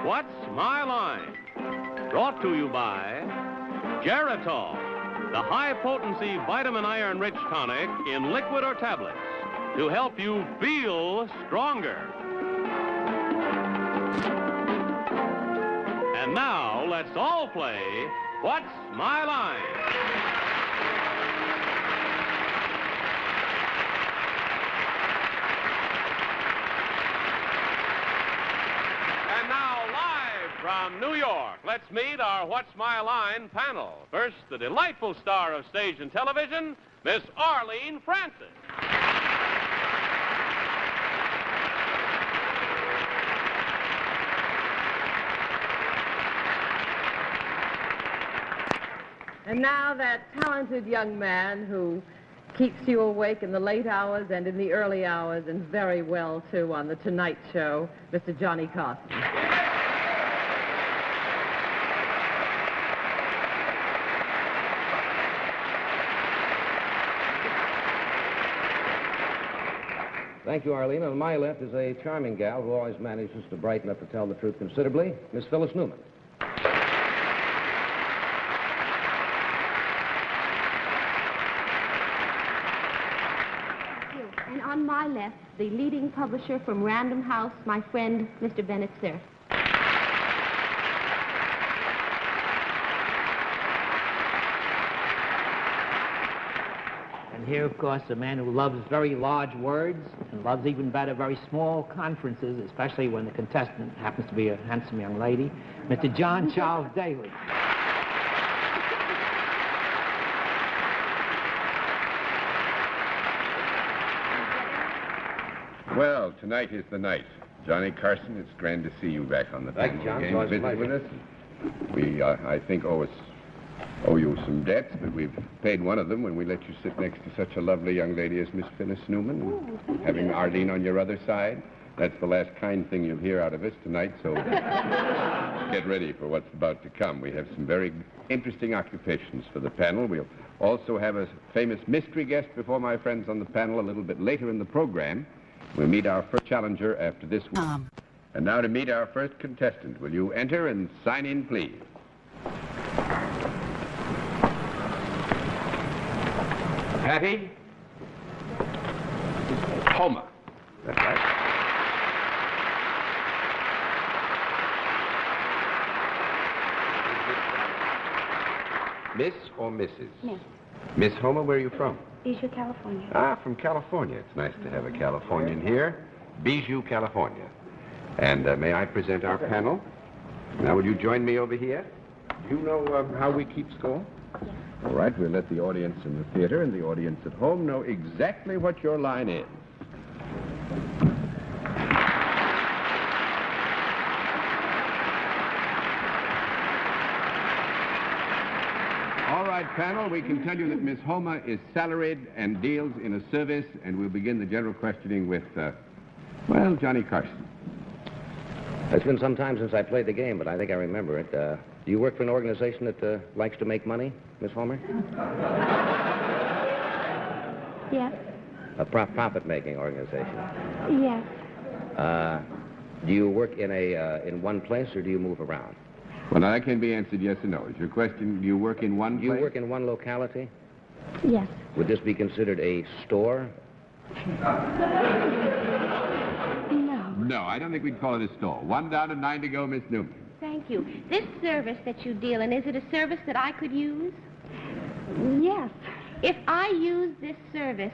What's My Line? Brought to you by Geritol, the high-potency vitamin iron-rich tonic in liquid or tablets to help you feel stronger. And now, let's all play What's My Line? And now, live from New York, let's meet our What's My Line panel. First, the delightful star of stage and television, Miss Arlene Francis. And now that talented young man who keeps you awake in the late hours and in the early hours, and very well, too, on The Tonight Show, Mr. Johnny Carson. Thank you, Arlene. On my left is a charming gal who always manages to brighten up to tell the truth considerably, Miss Phyllis Newman. And on my left, the leading publisher from Random House, my friend, Mr. Bennett Cerf. And here, of course, a man who loves very large words and loves even better very small conferences, especially when the contestant happens to be a handsome young lady, Mr. John Charles Daly. Well, tonight is the night. Johnny Carson, it's grand to see you back on the Thank you, John. It's always a visit with pleasure. us. We, I think, owe you some debts, but we've paid one of them when we let you sit next to such a lovely young lady as Miss Phyllis Newman, having Arlene on your other side. That's the last kind thing you'll hear out of us tonight, so get ready for what's about to come. We have some very interesting occupations for the panel. We'll also have a famous mystery guest before my friends on the panel a little bit later in the program. We'll meet our first challenger after this one. And now to meet our first contestant. Will you enter and sign in, please? Patti? Homer. That's right. Miss or Mrs.? Miss. Miss Homer, where are you from? Bijou, California. Ah, from California. It's nice to have a Californian here. Bijou, California. And may I present our panel? Now, will you join me over here? Do you know how we keep score? Yes. All right, we'll let the audience in the theater and the audience at home know exactly what your line is. All right, panel, we can tell you that Miss Homer is salaried and deals in a service, and we'll begin the general questioning with, well, Johnny Carson. It's been some time since I played the game, but I think I remember it. Do you work for an organization that likes to make money, Miss Homer? Yes. A profit-making organization. Yes. Do you work in one place, or do you move around? Well, now, that can be answered yes or no. Is your question, do you work in one Do you place? work in one locality? Yes. Would this be considered a store? No. No, I don't think we'd call it a store. 1 down and 9 to go, Miss Newman. Thank you. This service that you deal in, is it a service that I could use? Yes. If I use this service,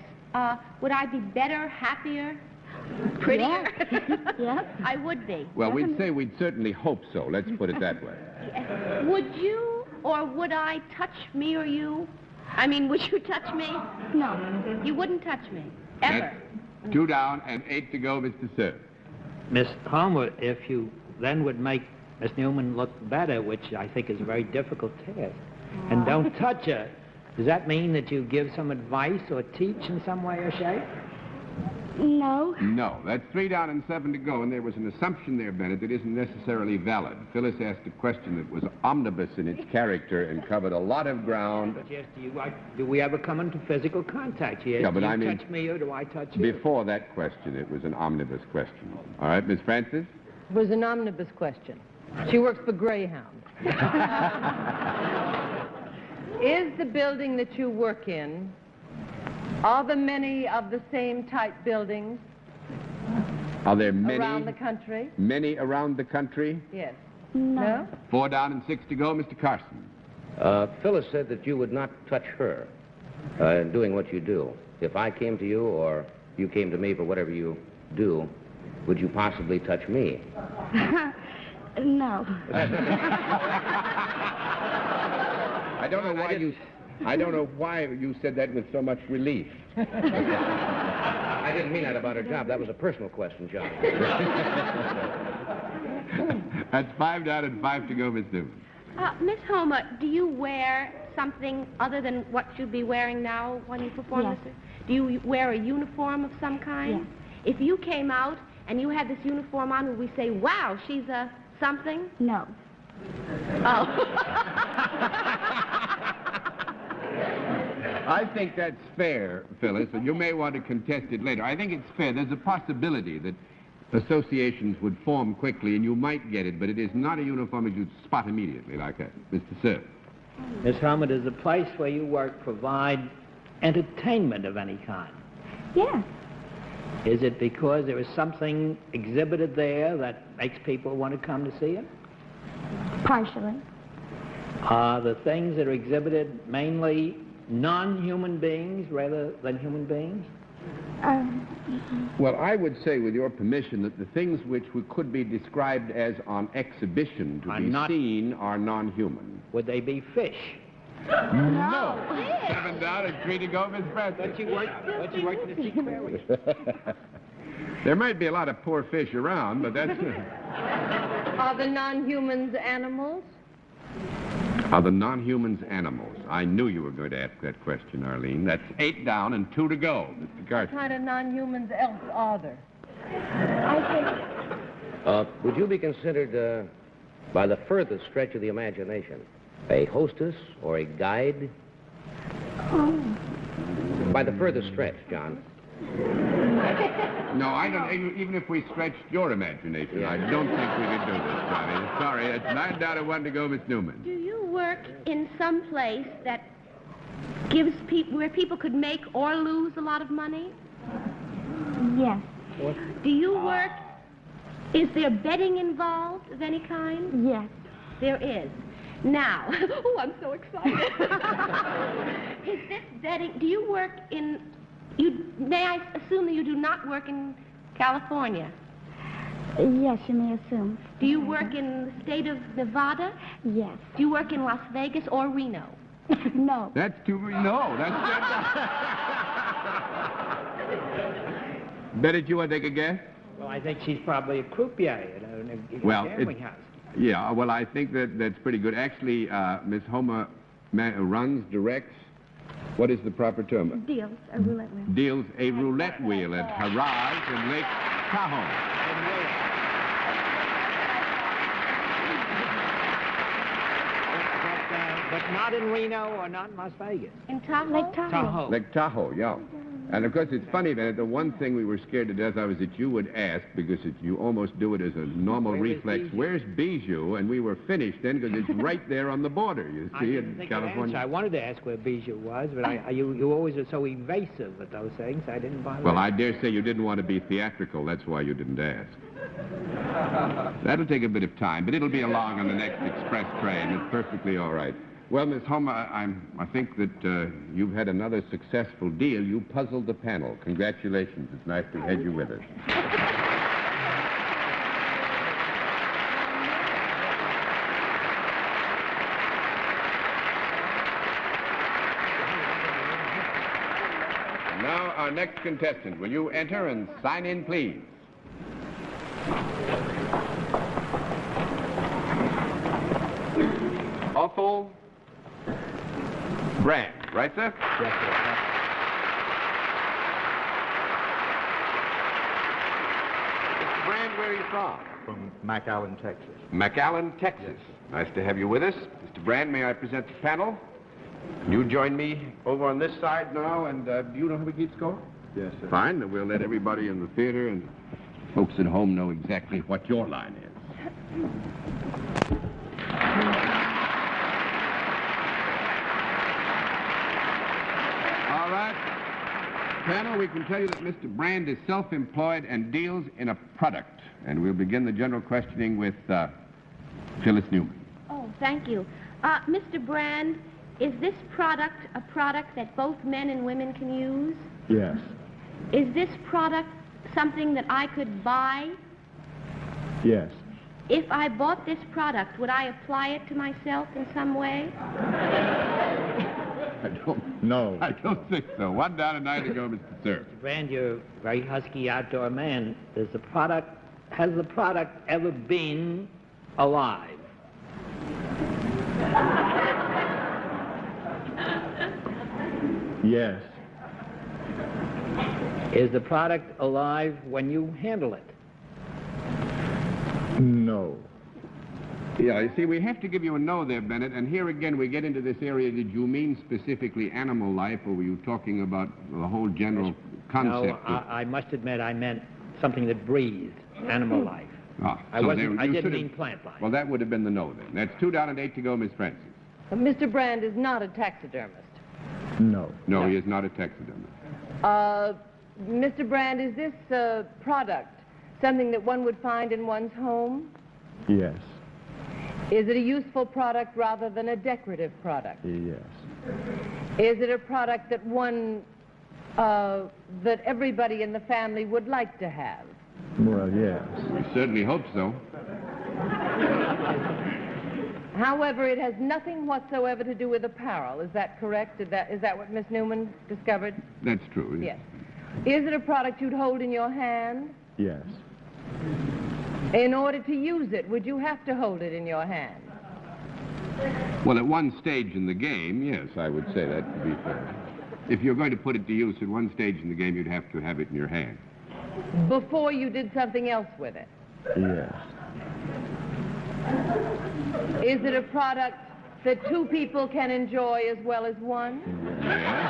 would I be better, happier, prettier? Yes. I would be. Well, we'd say we'd certainly hope so. Let's put it that way. Would you or would I touch me or you? I mean, would you touch me? No. You wouldn't touch me, ever. That's 2 down and 8 to go, Mr. Cerf. Miss Homer, if you then would make Miss Newman look better, which I think is a very difficult task, and don't touch her, does that mean that you give some advice or teach in some way or shape? No. No, that's 3 down and 7 to go, and there was an assumption there, Bennett, that isn't necessarily valid. Phyllis asked a question that was omnibus in its character and covered a lot of ground. But yes, do we ever come into physical contact? Yes. Yeah, but do you I mean, touch me or do I touch you? Before that question, it was an omnibus question. All right, Miss Francis? It was an omnibus question. She works for Greyhound. Is the building that you work in, are there many of the same type buildings Are there many? around the country? Many around the country? Yes. No. 4 down and 6 to go, Mr. Carson. Phyllis said that you would not touch her in doing what you do. If I came to you or you came to me for whatever you do, would you possibly touch me? No. I don't know why you said that with so much relief. I didn't mean that about her job. That was a personal question, John. That's 5 down and 5 to go, Miss Newman. Miss Homer, do you wear something other than what you'd be wearing now when you perform Yes. this? Do you wear a uniform of some kind? Yes. If you came out and you had this uniform on, would we say, wow, she's a something? No. Oh. I think that's fair, Phyllis, and you may want to contest it later. I think it's fair. There's a possibility that associations would form quickly and you might get it, but it is not a uniform that you'd spot immediately like Mr. Cerf. Miss Homer, does the place where you work provide entertainment of any kind? Yes. Is it because there is something exhibited there that makes people want to come to see it? Partially. Are the things that are exhibited mainly non-human beings rather than human beings? Well, I would say, with your permission, that the things which could be described as on exhibition to be seen are non-human. Would they be fish? No. 7 down and 3 to go, Miss Francis. Don't you work in the seaquarium? There might be a lot of poor fish around, but that's... Are the non-humans animals? Are the non-humans animals? I knew you were going to ask that question, Arlene. That's 8 down and 2 to go, Mr. What Carson. kind of non-humans else are there? Would you be considered, by the furthest stretch of the imagination, a hostess or a guide? By the furthest stretch, John. No, I don't. Even if we stretched your imagination, I don't think we could do this, Johnny. Sorry, it's 9 down and 1 to go, Miss Newman. Do you work in some place that gives people, where people could make or lose a lot of money? Yes. Do you work, is there betting involved of any kind? Yes. There is. Now, oh, I'm so excited. Is this betting, do you work in, may I assume that you do not work in California? Yes, you may assume. Do you work in the state of Nevada? Yes. Do you work in Las Vegas or Reno? No. That's too... No, that's... Bennett, you want to take a guess? Well, I think she's probably a croupier in a gambling house. Yeah, well, I think that's pretty good. Actually, Miss Homer runs, directs, what is the proper term? Deals a roulette wheel. Deals a roulette wheel at Harrah in Lake Tahoe. But not in Reno or not in Las Vegas. In Tahoe? Lake Tahoe. Tahoe. Lake Tahoe, yeah. And, of course, it's funny that the one thing we were scared to death of is that you would ask, because you almost do it as a normal reflex, where's Bijou? And we were finished then, because it's right there on the border, you see, in California. I wanted to ask where Bijou was, but you always are so evasive at those things, I didn't bother. Well, I dare say you didn't want to be theatrical. That's why you didn't ask. That'll take a bit of time, but it'll be along on the next express train. It's perfectly all right. Well, Miss Homer, I think that you've had another successful deal. You puzzled the panel. Congratulations. It's nice to have you with us. Now, our next contestant. Will you enter and sign in, please? Othal Brand, right, sir? Yes, sir. Mr. Brand, where are you from? From McAllen, Texas. McAllen, Texas. Nice to have you with us. Mr. Brand, may I present the panel? You join me over on this side now, and do you know how we keep score? Yes, sir. Fine, then we'll let everybody in the theater and folks at home know exactly what your line is. All right. Panel, we can tell you that Mr. Brand is self-employed and deals in a product. And we'll begin the general questioning with Phyllis Newman. Oh, thank you. Mr. Brand, is this product a product that both men and women can use? Yes. Is this product something that I could buy? Yes. If I bought this product, would I apply it to myself in some way? No. I don't think so. One down and 9 to go, Mr. Cerf. Mr. Brand, you're a very husky outdoor man. Has the product ever been alive? Yes. Is the product alive when you handle it? No. Yeah, you see, we have to give you a no there, Bennett, and here again we get into this area. Did you mean specifically animal life, or were you talking about the whole general concept? No, I must admit I meant something that breathed, animal life. Ah, I so didn't mean plant life. Well, that would have been the no then. That's 2 down and 8 to go, Miss Francis. Mr. Brand is not a taxidermist. No. No, he is not a taxidermist. Mr. Brand, is this product something that one would find in one's home? Yes. Is it a useful product rather than a decorative product? Yes. Is it a product that that everybody in the family would like to have? Well, yes. We certainly hope so. However, it has nothing whatsoever to do with apparel. Is that correct? Is that what Miss Newman discovered? That's true. Yes. Is it a product you'd hold in your hand? Yes. In order to use it, would you have to hold it in your hand? Well, at one stage in the game, yes, I would say that to be fair. If you're going to put it to use at one stage in the game, you'd have to have it in your hand. Before you did something else with it? Yes. Is it a product that 2 people can enjoy as well as one? Yes.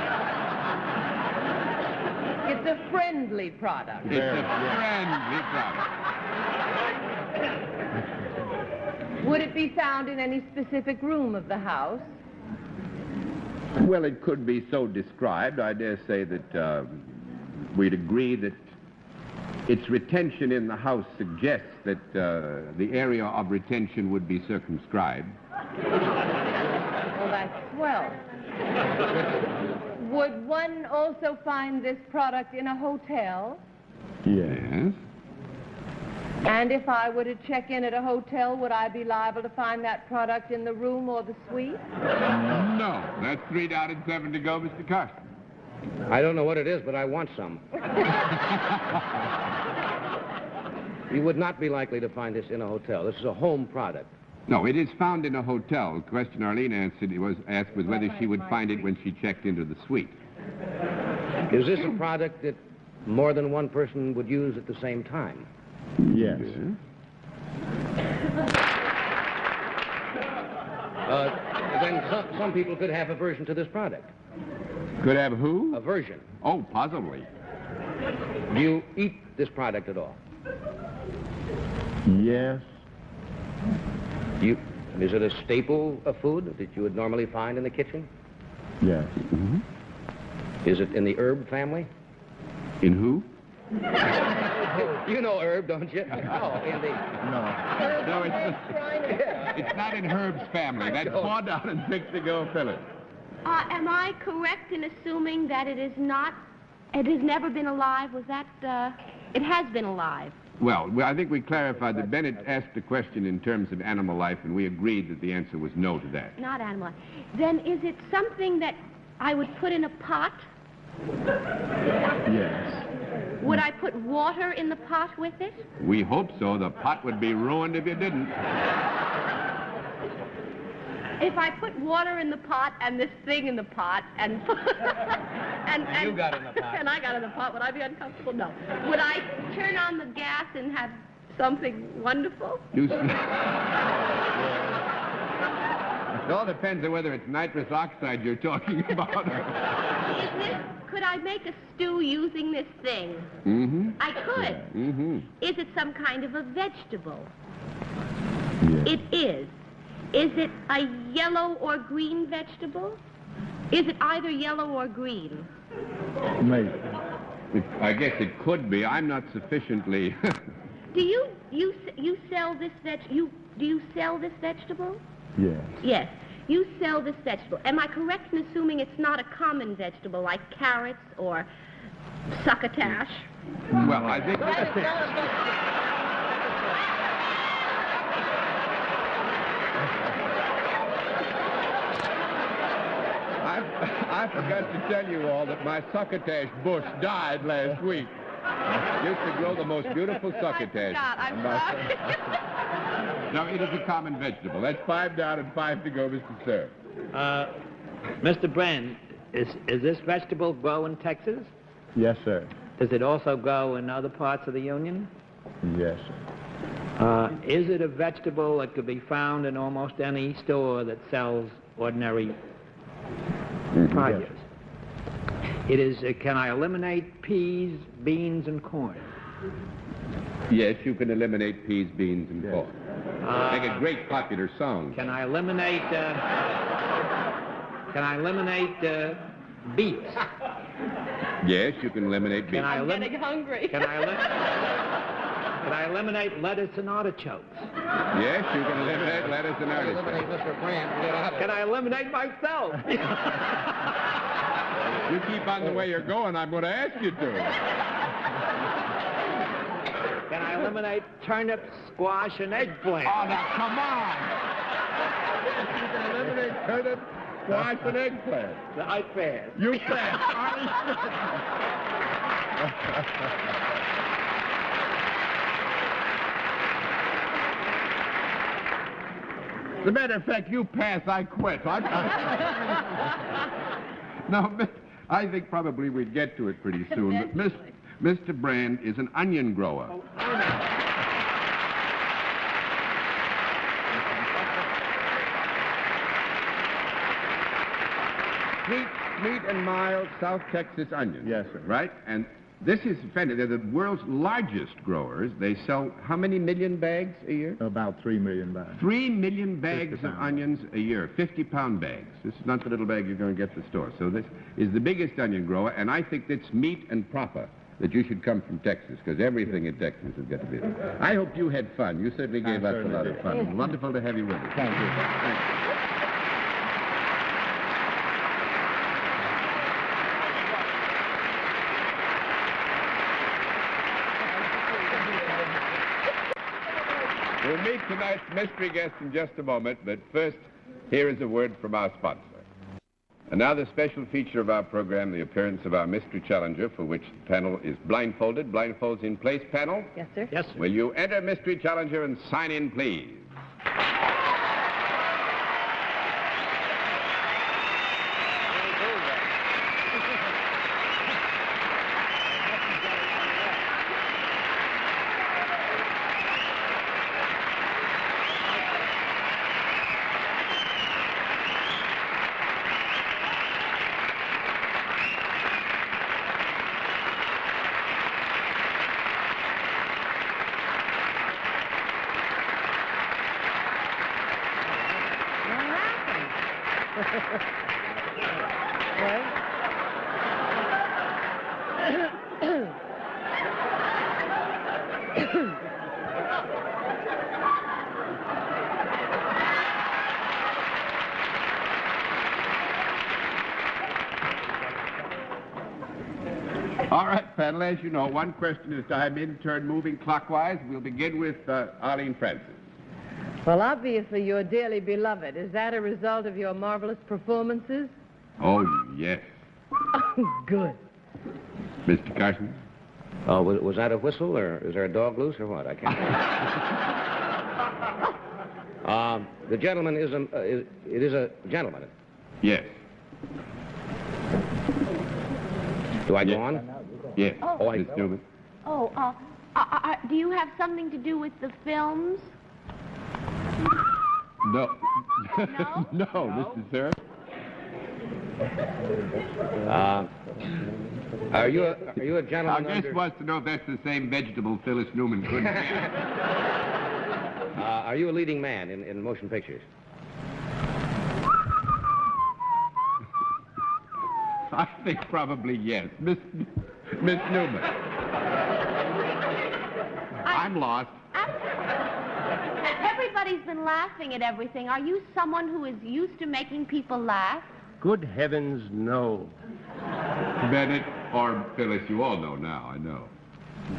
It's a friendly product. It's a friendly product. Would it be found in any specific room of the house? Well, it could be so described. I dare say that we'd agree that its retention in the house suggests that the area of retention would be circumscribed. Well, that's swell. Would one also find this product in a hotel? Yes. And if I were to check in at a hotel, would I be liable to find that product in the room or the suite? No. That's 3 down and 7 to go, Mr. Carson. I don't know what it is, but I want some. You would not be likely to find this in a hotel. This is a home product. No, it is found in a hotel. The question Arlene asked was whether she would find it when she checked into the suite. Is this a product that more than one person would use at the same time? Yes. Then some people could have aversion to this product. Could have who? Aversion. Oh, possibly. Do you eat this product at all? Yes. Is it a staple of food that you would normally find in the kitchen? Yes. Mm-hmm. Is it in the herb family? In who? You know herb, don't you? Oh, in the... No, it's not in Herb's family. That's 4 down and 6 to go, Phyllis. Am I correct in assuming that it has never been alive? Was that, it has been alive? Well, I think we clarified that Bennett asked the question in terms of animal life, and we agreed that the answer was no to that. Not animal life. Then is it something that I would put in a pot? Yes. Would I put water in the pot with it? We hope so. The pot would be ruined if you didn't. If I put water in the pot and this thing in the pot and You got in the pot. And I got in the pot, would I be uncomfortable? No. Would I turn on the gas and have something wonderful? It all depends on whether it's nitrous oxide you're talking about. Could I make a stew using this thing? Mm-hmm. I could. Mm-hmm. Is it some kind of a vegetable? Yes. It is. Is it a yellow or green vegetable? Is it either yellow or green? Maybe. I guess it could be. I'm not sufficiently... Do you sell this do you sell this vegetable? Yes. Yes. You sell this vegetable. Am I correct in assuming it's not a common vegetable like carrots or succotash? Well, I think... I forgot to tell you all that my succotash bush died last week. Used to grow the most beautiful succotash. I'm sorry. No, it is a common vegetable. That's 5 down and 5 to go, Mr. Cerf. Mr. Brand, is this vegetable grow in Texas? Yes, sir. Does it also grow in other parts of the Union? Yes, sir. Is it a vegetable that could be found in almost any store that sells ordinary produce? It is, can I eliminate peas, beans, and corn? Yes, you can eliminate peas, beans, and corn. Make a great popular song. Can I eliminate beets? Yes, you can eliminate beans. I'm getting hungry. Can I eliminate lettuce and artichokes? Yes, you can eliminate lettuce and artichokes. Mr. Brand. Get out of Can I eliminate myself? You keep on the way you're going, I'm going to ask you to. Can I eliminate turnips, squash, and eggplant? Oh, now, come on! You can eliminate turnip, squash, and eggplant. I pass. You pass. As a matter of fact, you pass, I quit. No, I think probably we'd get to it pretty soon. But Mr. Brand is an onion grower. Sweet and mild South Texas onions. Yes, sir. Right? And this is offended. They're the world's largest growers. They sell how many million bags a year? About 3 million bags. 3 million bags 50 of pound. onions a year, 50-pound bags. This is not the little bag you're going to get at the store. So this is the biggest onion grower, and I think it's meet and proper that you should come from Texas, because everything in Texas has got to be there. I hope you had fun. You certainly gave us a lot of fun. It's wonderful to have you with us. Thank you. Thank you. We'll meet tonight's mystery guest in just a moment, but first, here is a word from our sponsor. And now the special feature of our program, the appearance of our mystery challenger, for which the panel is blindfolded. Blindfolds in place, panel. Yes, sir. Yes, sir. Will you enter mystery challenger and sign in, please? All right, panel, as you know, one question at a time, in turn, moving clockwise. We'll begin with Arlene Francis. Well, obviously, you're dearly beloved. Is that a result of your marvelous performances? Oh, yes. Oh, good. Mr. Carson? Oh, was that a whistle, or is there a dog loose, or what? I can't tell. The gentleman is it is a gentleman. Yes. Do I go Yes. on? Yes. Oh. Miss Newman. Oh, do you have something to do with the films? No. No? No, Mr. Cerf. Are you a Our gentleman guest under... wants to know if that's the same vegetable Phyllis Newman couldn't Are you a leading man in motion pictures? I think probably yes. Miss Newman. I'm lost. Everybody's been laughing at everything. Are you someone who is used to making people laugh? Good heavens, no. Bennett or Phyllis, you all know now, I know.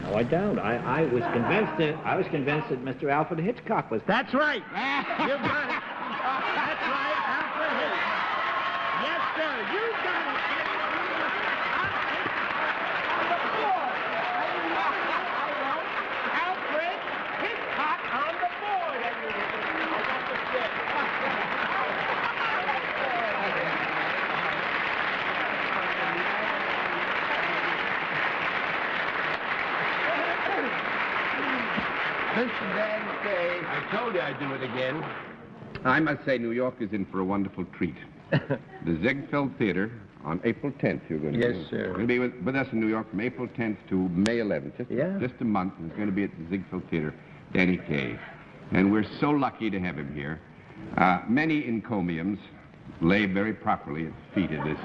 No, I don't. I was convinced that Mr. Alfred Hitchcock was. That's right. You got it. That's right, Alfred Hitchcock. Yes, sir, you got it. Alfred Hitchcock on the board. I got the stick. Mr. Danny Kaye, I told you I'd do it again. I must say New York is in for a wonderful treat. The Ziegfeld Theater on April 10th, you're going to be. Yes, sir. You're going to be with us in New York from April 10th to May 11th. Just a month. He's going to be at the Ziegfeld Theater, Danny Kaye. And we're so lucky to have him here. Many encomiums lay very properly at the feet of this.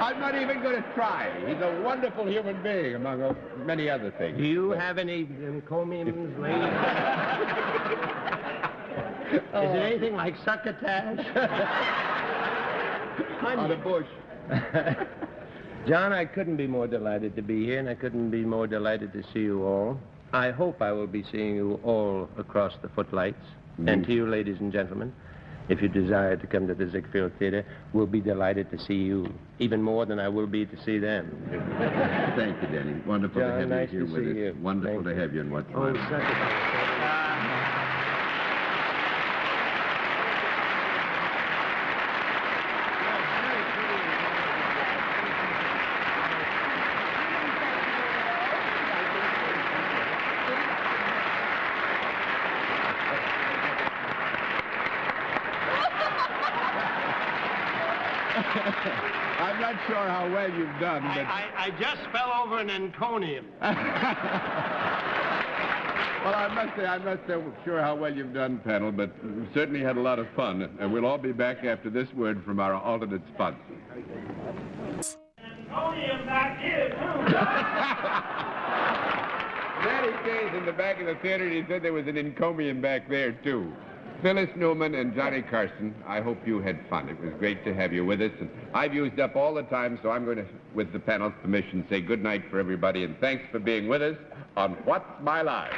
I'm not even going to try. He's a wonderful human being, among many other things. Do you have any encomiums, ladies? Is it anything like succotash? On the bush. John, I couldn't be more delighted to be here, and I couldn't be more delighted to see you all. I hope I will be seeing you all across the footlights. And to you, ladies and gentlemen, if you desire to come to the Ziegfeld Theater, we'll be delighted to see you, even more than I will be to see them. Thank you, Danny. Wonderful John, to have nice you here to with see us. you. Wonderful Thank to have you in What's My Oh, Life. succotash. I'm not sure how well you've done, but... I just fell over an encomium. Well, I'm not so sure how well you've done, panel, but we've certainly had a lot of fun, and we'll all be back after this word from our alternate sponsor. Encomium back here, too. Danny Kaye's in the back of the theater, and he said there was an encomium back there, too. Phyllis Newman and Johnny Carson, I hope you had fun. It was great to have you with us, and I've used up all the time, so I'm going to, with the panel's permission, say good night for everybody, and thanks for being with us on What's My Life?